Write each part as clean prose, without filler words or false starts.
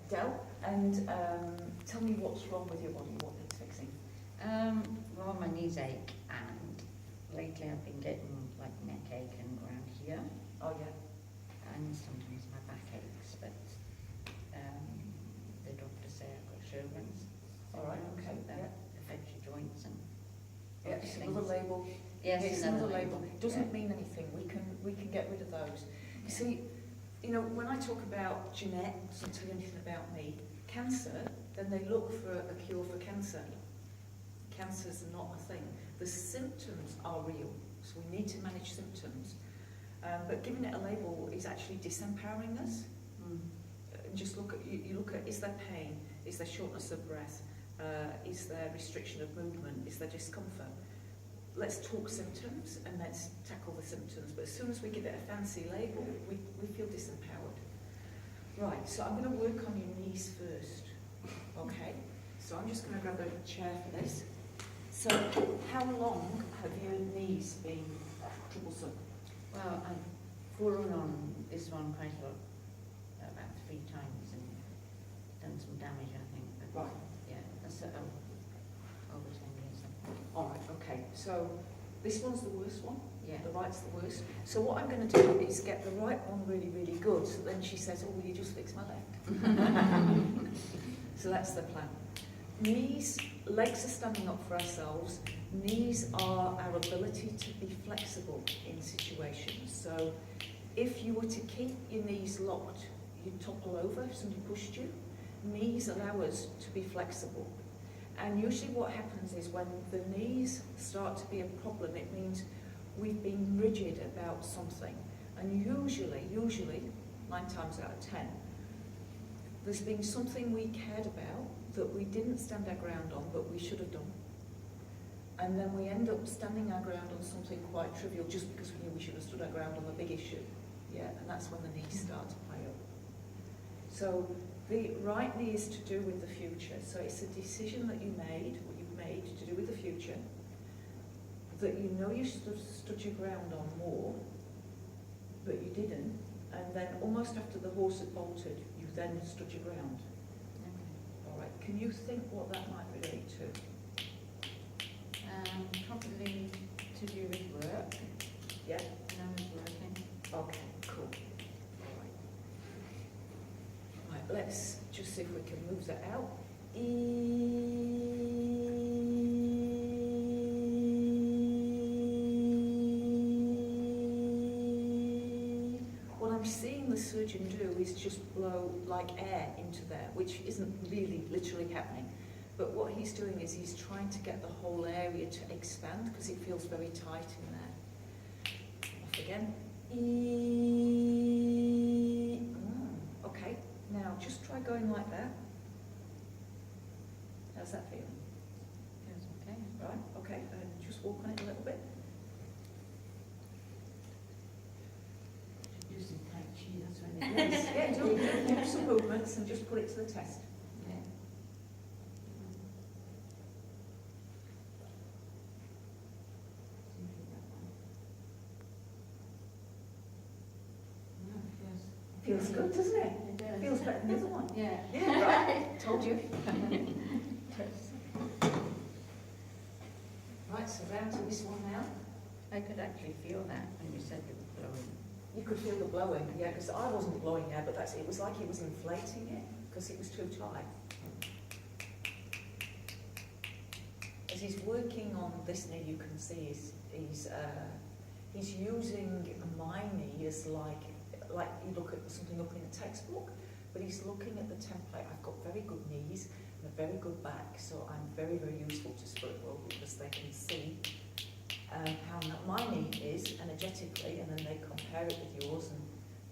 Adele, and tell me what's wrong with your body, what needs fixing. Well, my knees ache, and lately I've been getting like neck ache and around here, Oh yeah. and sometimes my back aches, but the doctor say I've got Sjogren's. All right, okay, That yeah. affects your joints and Yeah, it's another label. Yes, It's another label. It doesn't Yeah. mean anything. We can get rid of those. You see, you know, when I talk about Jeanette, doesn't tell you anything about me, cancer, then they look for a cure for cancer. Cancer's not a thing. The symptoms are real, so we need to manage symptoms. But giving it a label is actually disempowering us. Just look at, you look at, is there pain? Is there shortness of breath? Is there restriction of movement? Is there discomfort? Let's talk symptoms and let's tackle the symptoms. But as soon as we give it a fancy label, we feel disempowered. Right, so I'm going to work on your knees first. Okay, so I'm just going to grab a chair for this. So how long have your knees been troublesome? Well, I've fallen on this one quite a lot, about 3 times, and done some damage, I think. But Right. yeah, that's over 10 years. All right, okay. So this one's the worst one. Yeah. The right's the worst. So what I'm going to do is get the right one really, really good. So then she says, oh, will you just fix my left? So that's the plan. Knees, legs are standing up for ourselves. Knees are our ability to be flexible in situations. So if you were to keep your knees locked, you'd topple over if somebody pushed you. Knees allow us to be flexible. And usually what happens is when the knees start to be a problem, it means we've been rigid about something. And usually, 9 times out of 10, there's been something we cared about that we didn't stand our ground on, but we should have done. And then we end up standing our ground on something quite trivial just because we knew we should have stood our ground on the big issue. Yeah, and that's when the knees start to play up. So the right knee is to do with the future. So it's a decision that you made, what you've made to do with the future, that you know you should have stood your ground on more, but you didn't. And then almost after the horse had bolted, you then stood your ground. Okay. All right, can you think what that might relate to? Probably to do with work. Yeah? When I was working. Okay, cool. All right. Right, let's just see if we can move that out. What I'm seeing the surgeon do is just blow like air into there, which isn't really literally happening. But what he's doing is he's trying to get the whole area to expand because it feels very tight in there. Off again. Okay, now just try going like that. How's that feeling? Feels okay. Right, okay, and just walk on it a little bit. Do some Tai Chi, that's when it is. Yeah, do some movements and just put it to the test. Yeah. Feels good, doesn't it? It does. Feels better than the other one. Yeah. Yeah, right. Told you. Right, so round to this one now. I could actually feel that when you said it was blowing. You could feel the blowing, yeah, because I wasn't blowing air, but it was like he was inflating it because it was too tight. As he's working on this knee, you can see he's using my knee as like you look at something up in a textbook, but he's looking at the template. I've got very good knees and a very good back, so I'm very, very useful to Spirit World because they can see how my knee is energetically, and then they compare it with yours and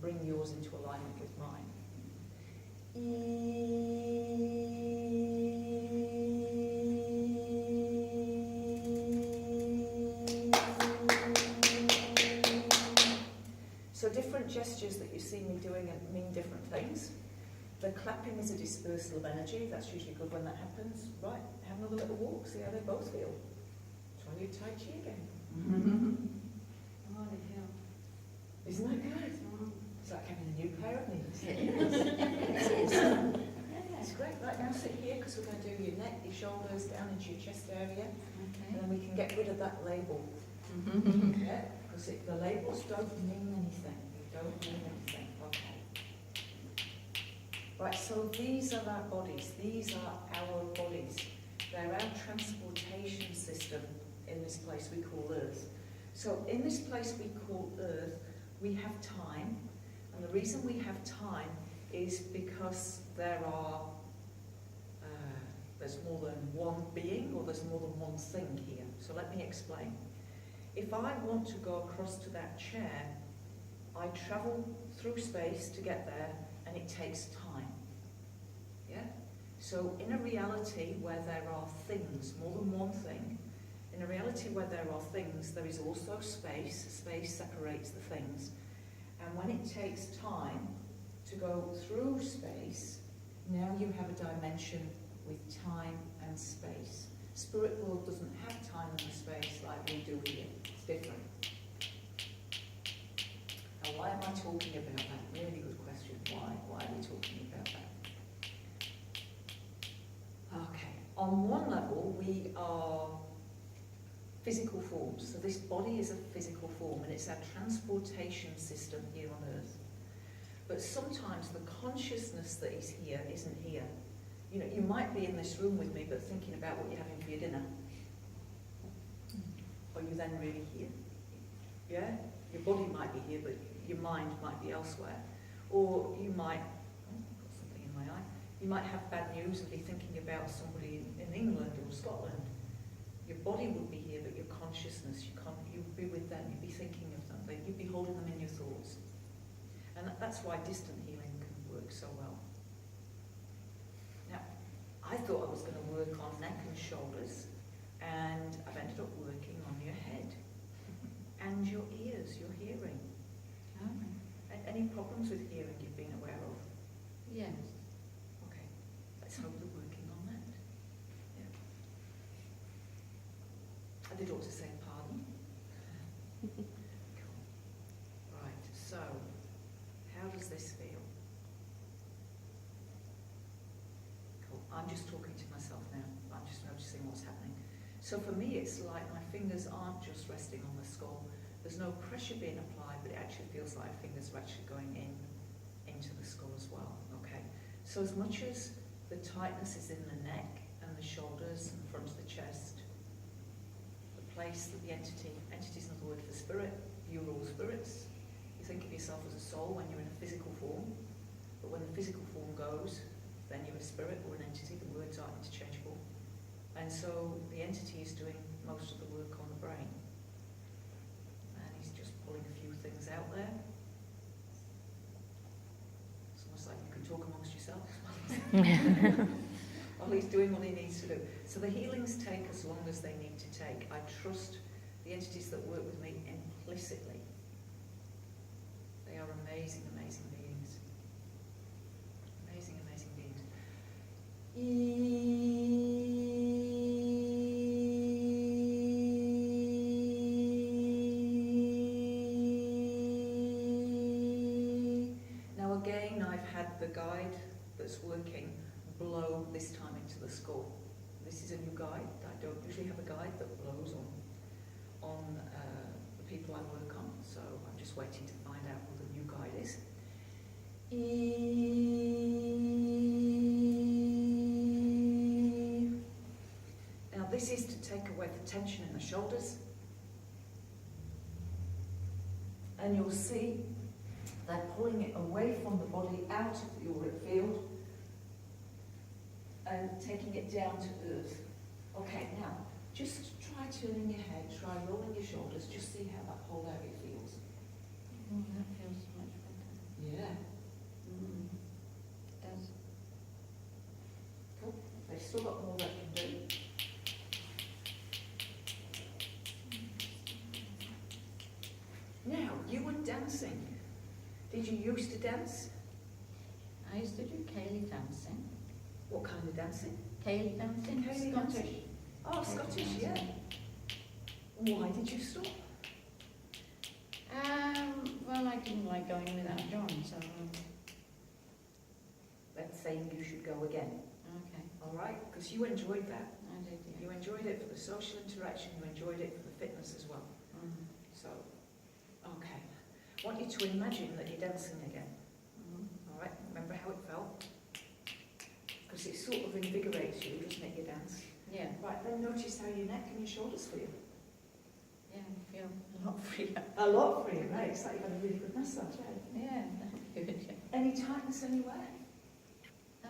bring yours into alignment with mine. So different gestures that you see me doing mean different things. The clapping is a dispersal of energy. That's usually good when that happens. Right, have another little walk, see how they both feel. Try your Tai Chi again. Oh, the hell. Isn't that good? It's like having a new pair of knees. It is. It is. your shoulders, down into your chest area, Okay. and then we can get rid of that label. Yeah, because the labels don't mean anything. They don't mean anything. Okay. Right, so these are our bodies. These are our bodies. They're our transportation system in this place we call Earth. So in this place we call Earth, we have time. And the reason we have time is because there's more than one being, or there's more than one thing here. So let me explain. If I want to go across to that chair, I travel through space to get there, and it takes time. Yeah? So in a reality where there are things, more than one thing, in a reality where there are things, there is also space. Space separates the things. And when it takes time to go through space, now you have a dimension with time and space. Spirit world doesn't have time and space like we do here. It's different. Now, why am I talking about that? Really good question. Why? Why are we talking about that? Okay. On one level, we are physical forms. So this body is a physical form, and it's our transportation system here on Earth. But sometimes the consciousness that is here isn't here. You know, you might be in this room with me, but thinking about what you're having for your dinner. Are you then really here? Yeah? Your body might be here, but your mind might be elsewhere. Or you might, oh, I've got something in my eye. You might have bad news and be thinking about somebody in England or Scotland. Your body would be here, but your consciousness, you'd be with them, you'd be thinking of them, you'd be holding them in your thoughts. And that's why distant healing can work so well. Now, I thought I was going to work on neck and shoulders, and I've ended up working on your head and your ears, your hearing. Any problems with hearing you've been aware of? Yes. Okay, let's hope we're working on that. Yeah. And the doctor saying pardon? Cool. Right, so how does this feel? Cool. I'm just talking to myself now. I'm just noticing what's happening. So for me, it's like my fingers aren't just resting on the skull. There's no pressure being applied, but it actually feels like fingers are actually going into the skull as well. Okay. So as much as the tightness is in the neck and the shoulders and front of the chest, the place that the entity is another word for spirit. You're all spirits. You think of yourself as a soul when you're in a physical form, but when the physical form goes, then you're a spirit or an entity. The words are interchangeable. And so the entity is doing most of the work on the brain. And he's just pulling a few things out there. It's almost like you can talk amongst yourselves. While he's doing what he needs to do. So the healings take as long as they need to take. I trust the entities that work with me implicitly. They are amazing, amazing beings. Amazing, amazing beings. Now again, I've had the guide that's working blow this time into the skull. This is a new guide. I don't usually have a guide that blows on the people I work on, so I'm just waiting to find out who the new guide is. Now this is to take away the tension in the shoulders, and you'll see they're pulling it away from the body out of the auric field and taking it down to earth. Okay, now just try turning your head, try rolling your shoulders, just see how that whole area feels. Oh, that feels much better. Yeah. It does. Cool. They've still got more they can do. Now, you were dancing. Did you used to dance? I used to do Cayley dancing. What kind of dancing? Cayley dancing? Cayley Scottish. dancing. Oh, Cayley Scottish, dancing. yeah. Why did you stop? Well, I didn't like going without John, so... Let's say you should go again. Okay. all right? Because you enjoyed that. I did, yeah. You enjoyed it for the social interaction, you enjoyed it for the fitness as well. Mm-hmm. So, okay. I want you to imagine that you're dancing again, Mm-hmm. all right? Remember how it felt? Because it sort of invigorates you, doesn't it, your dance? Yeah, Right, then notice how your neck and your shoulders feel. yeah, I feel a lot freer. A lot freer, right? It's like you've had a really good massage, right? Yeah, good, yeah. Any tightness anywhere? No.